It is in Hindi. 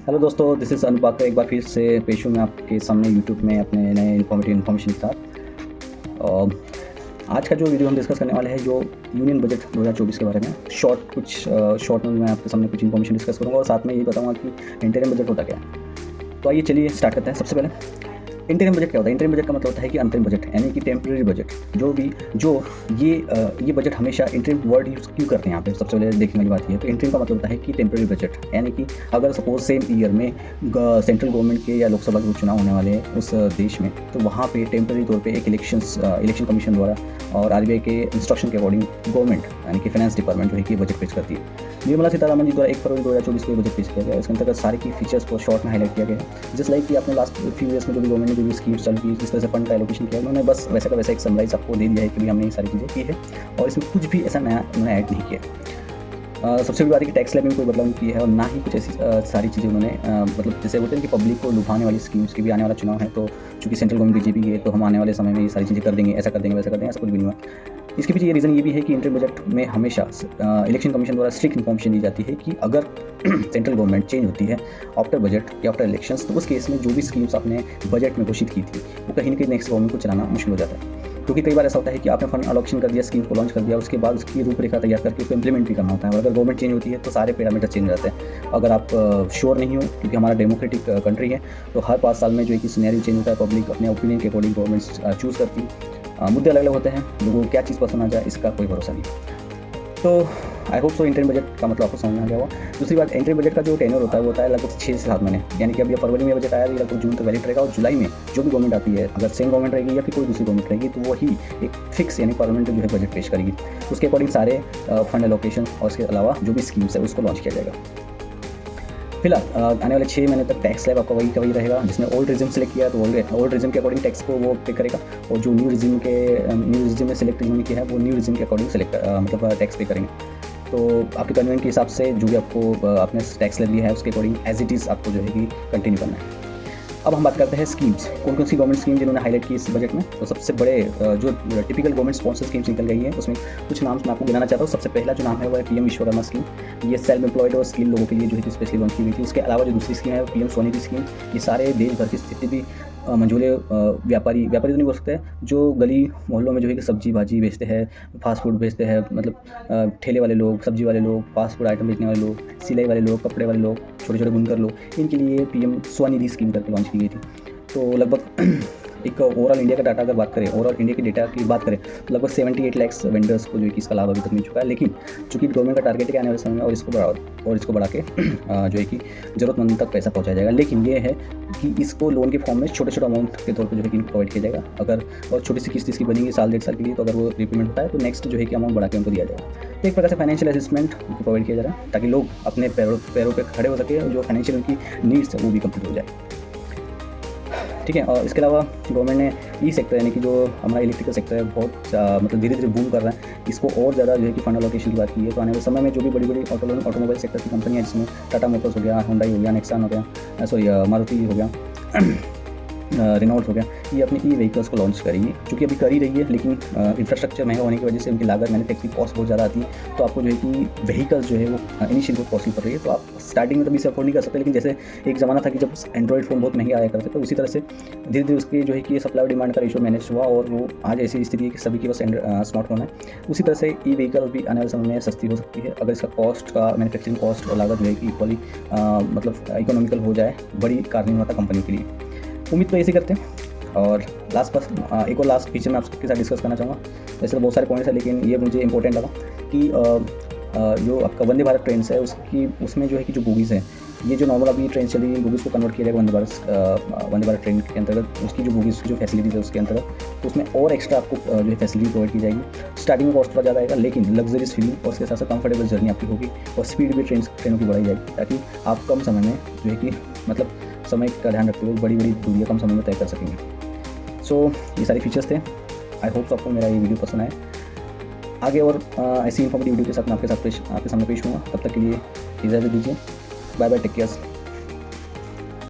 हेलो दोस्तों, दिस इज़ अनुपाकर। एक बार फिर से पेश हूँ मैं आपके सामने यूट्यूब में अपने नए इन्फॉर्मेशन के साथ। और आज का जो वीडियो हम डिस्कस करने वाले हैं जो यूनियन बजट 2024 के बारे में शॉर्ट में मैं आपके सामने कुछ इन्फॉर्मेशन डिस्कस करूँगा और साथ में यही बताऊँगा कि इंटरिम बजट होता क्या है। तो आइए चलिए स्टार्ट करते हैं। सबसे पहले इंटरिम बजट क्या होता है। इंटरिम बजट का मतलब होता है कि अंतरिम बजट, यानी कि टेम्परेरी बजट। जो ये बजट हमेशा इंटरिम वर्ड यूज़ क्यों करते हैं यहाँ पे, सबसे पहले देखने वाली बात ये है। तो इंटरिम का मतलब होता है कि टेम्परेरी बजट, यानी कि अगर सपोज सेम ईयर में सेंट्रल गवर्नमेंट के या लोकसभा के चुनाव होने वाले हैं उस देश में, तो वहाँ पे टेम्परेरी तौर पे एक इलेक्शन कमीशन द्वारा और आरबीआई के इंस्ट्रक्शन के अकॉर्डिंग गवर्नमेंट यानी कि फाइनेंस डिपार्टमेंट जो है कि बजट पेश करती है। निर्मला सीतारामन जी द्वारा 1 फरवरी 2024 को बजट पेश किया गया। इसके अंतर्गत सारे की फीचर्स को शॉर्ट में हाईलाइट किया गया है। जस्ट लाइक कि आपने लास्ट फ्यू ईयर्स में जो भी गवर्नमेंट ने जो भी स्कीम्स चालू की, जिस तरह से फंड का एलोकेशन किया, उन्होंने बस वैसा का वैसा एक समराइज आपको दे दिया है कि भी हमने ये सारी चीज़ें की है और इसमें कुछ भी ऐसा नया उन्होंने ऐड नहीं किया। सबसे बड़ी बात है कि टैक्स स्लैब में कोई बदलाव नहीं किया है और ना ही कुछ ऐसी सारी चीज़ें उन्होंने मतलब जैसे बोलते हैं कि पब्लिक को लुभाने वाली स्कीम्स की भी आने वाला चुनाव है, तो चूँकि सेंट्रल गवर्नमेंट बीजेपी की है तो हम आने वाले समय में ये सारी चीज़ें कर देंगे, ऐसा कर देंगे, वैसा कर देंगे, ऐसा कुछ भी नहीं हुआ। इसके पीछे ये रीज़न ये भी है कि इंटरिम बजट में हमेशा इलेक्शन कमीशन द्वारा स्ट्रिक्ट इन्फॉर्मेशन दी जाती है कि अगर सेंट्रल गवर्नमेंट चेंज होती है आफ्टर बजट या आफ्टर इलेक्शंस, तो उस केस में जो भी स्कीम्स आपने बजट में घोषित की थी वो कहीं ना कहीं नेक्स्ट गवर्नमेंट को चलाना मुश्किल हो जाता है। क्योंकि कई बार ऐसा होता है कि आपने फंड अलॉकेशन कर दिया, स्कीम को लॉन्च कर दिया, उसके बाद उसकी रूपरेखा तैयार करके उसको इंप्लीमेंट भी करना होता है। और अगर गवर्नमेंट चेंज होती है तो सारे पैरामीटर चेंज हो जाते हैं। अगर आप श्योर नहीं हो, क्योंकि हमारा डेमोक्रेटिक कंट्री है, तो हर 5 साल में जो है कि सिनेरियो चेंज होता है, पब्लिक अपने ओपिनियन के अकॉर्डिंग गवर्नमेंट चूज़ करती है। मुद्दे अलग अलग होते हैं, लोगों को क्या चीज़ पसंद आ जाए इसका कोई भरोसा नहीं। तो I hope so interim budget का मतलब आपको समझ में आ गया होगा। दूसरी बात, इंटरिम बजट का जो टेन्योर होता है वो होता है लगभग 6 से 7 महीने, यानी कि अब ये फरवरी में बजट आया तो लगभग जून तक वैलिड रहेगा और जुलाई में जो भी गवर्नमेंट आती है, अगर सेम गवर्नमेंट रहेगी या फिर कोई दूसरी गवर्नमेंट रहेगी, तो वही एक फिक्स यानी परमानेंट जो है बजट पेश करेगी। उसके अकॉर्डिंग सारे फंड एलोकेशन और उसके अलावा जो भी स्कीम्स है उसको लॉन्च किया जाएगा। फिलहाल आने वाले 6 महीने तक टैक्स स्लैब आपका वही का वही रहेगा। जिसने ओल्ड रिजिम सेलेक्ट किया तो ओल्ड रिजिम के अकॉर्डिंग टैक्स को वो पे करेगा, और जो न्यू रिजिम में सेलेक्ट इन्होंने किया है वो न्यू रिजिम के अकॉर्डिंग मतलब टैक्स पे करेंगे। तो आपके कन्वीनियंट के हिसाब से जो भी आपको आपने टैक्स स्लैब लिया है उसके अकॉर्डिंग एज इट इज़ आपको जो है कि कंटिन्यू करना है। अब हम बात करते हैं स्कीम्स, कौन कौन सी गवर्नमेंट स्कीम जिन्होंने हाईलाइट की इस बजट में। तो सबसे बड़े जो टिपिकल गवर्नमेंट स्पॉन्सर स्कीम्स निकल गई है, उसमें कुछ नाम मैं आपको गिनाना चाहता हूँ। सबसे पहला जो नाम है वो है पीएम विश्वकर्मा स्कीम। ये सेल्फ एम्प्लॉयड और स्किल लोगों के लिए जो है कि स्पेशली लॉन्च की गई थी। उसके अलावा जो दूसरी स्कीम है पीएम स्वनिधि स्कीम। ये सारे देश भर की स्थिति भी मंझोले व्यापारी तो नहीं बोल सकते, जो गली मोहल्लों में जो है कि सब्जी भाजी बेचते हैं, फास्ट फूड बेचते हैं, मतलब ठेले वाले लोग, सब्जी वाले लोग, फास्ट फूड आइटम बेचने वाले लोग, सिलाई वाले लोग, कपड़े वाले लोग, छोटे छोटे बुनकर लोग, इनके लिए पीएम स्वनिधि स्कीम करके लॉन्च की गई थी। तो लगभग एक ओवरऑल इंडिया का डाटा अगर बात करें, ओवरऑल इंडिया के डेटा की बात करें तो लगभग 78 लाख वेंडर्स को जो है कि इसका लाभ अभी तक मिल चुका है। लेकिन चूँकि गवर्नमेंट का टारगेट है कि आने वाले समय में और इसको बढ़ा के जो है कि ज़रूरतमंद तक पैसा पहुँचाया जाएगा। लेकिन ये है कि इसको लोन के फॉर्म में छोटे अमाउंट के तौर पर जो है कि प्रोवाइड किया जाएगा। अगर और छोटी सी किस्त इसकी बनेगी साल 1.5 साल के लिए, तो अगर वो रिपेमेंट होता है तो नेक्स्ट जो है कि अमाउंट बढ़ा के उनको दिया जाएगा। तो एक प्रकार से फाइनेंशियल असिस्टेंट प्रोवाइड किया जा रहा है ताकि लोग अपने पैरों पर खड़े हो सके, जो फाइनेंशियल उनकी नीड्स है वो भी कंप्लीट हो जाए। ठीक है। और इसके अलावा गवर्नमेंट ने ई सेक्टर यानी कि जो हमारा इलेक्ट्रिकल सेक्टर है बहुत मतलब धीरे धीरे बूम कर रहा है, इसको और ज़्यादा जो है कि फंड एलोकेशन की बात की है। तो आने वाले समय में जो भी बड़ी बड़ी ऑटोमोबाइल सेक्टर की कंपनियाँ, जिसमें टाटा मोटर्स हो गया, होंडा हो गया, नेक्सान हो गया, मारुति हो गया, रेनॉल्ट हो गया, ये अपनी ई व्हीकल्स को लॉन्च करेंगी। चूँकि अभी कर ही रही है, लेकिन इंफ्रास्ट्रक्चर महंगा होने की वजह से उनकी लागत मैन्युफैक्चरिंग कॉस्ट बहुत ज़्यादा आती है। तो आपको जो है कि व्हीकल्स जो है वो इनिशियल बहुत कॉस्टली पड़ रही है। तो आप स्टार्टिंग में कभी से अफोर्ड नहीं कर सकते, लेकिन जैसे एक ज़माना था कि जब एंड्रॉइड फ़ोन बहुत महंगे आया करते थे, उसी तरह से धीरे धीरे उसकी जो है कि सप्लाई और डिमांड का रेशो मैनेज हुआ और वो आज ऐसी स्थिति है कि सभी के पास स्मार्टफोन है। उसी तरह से ई व्हीकल भी आने वाले समय में सस्ती हो सकती है अगर इसका कॉस्ट का मैन्युफैक्चरिंग कॉस्ट और लागत जो है कि इक्वली मतलब इकोनॉमिकल हो जाए बड़ी कार निर्माता कंपनियों के लिए। उम्मीद तो ऐसे करते हैं। और एक और लास्ट फीचर मैं आपके साथ डिस्कस करना चाहूँगा। वैसे तो बहुत सारे पॉइंट्स हैं, लेकिन ये मुझे इंपॉर्टेंट लगा कि जो आपका वंदे भारत ट्रेन है उसमें जो है कि जो बोगीज़ हैं, ये जो नॉर्मल अभी ट्रेन चली है बोगीज़ को कन्वर्ट किया जाएगा वंदे भारत ट्रेन के अंतर्गत। उसकी जो बोगीज़ की जो फैसिलिटीज़ है उसके अंतर्गत, तो उसमें और एक्स्ट्रा आपको जो है फैसिलिटी प्रोवाइड की जाएगी। स्टार्टिंग में कॉस्ट थोड़ा ज़्यादा आएगा, लेकिन लग्जरियस फीलिंग और उसके साथ साथ कंफर्टेबल जर्नी आपकी होगी और स्पीड भी ट्रेनों की बढ़ाई जाएगी, ताकि आप कम समय में जो है कि मतलब समय का ध्यान रखते हुए बड़ी दूरियाँ कम समय में तय कर सकेंगे। सो ये सारे फीचर्स थे। आई होप आपको मेरा ये वीडियो पसंद आए। आगे और ऐसी इन्फॉर्मेटिव वीडियो के साथ मैं आपके सामने पेश हूँगा। तब तक के लिए इजाज़त दीजिए। Bye bye, take care.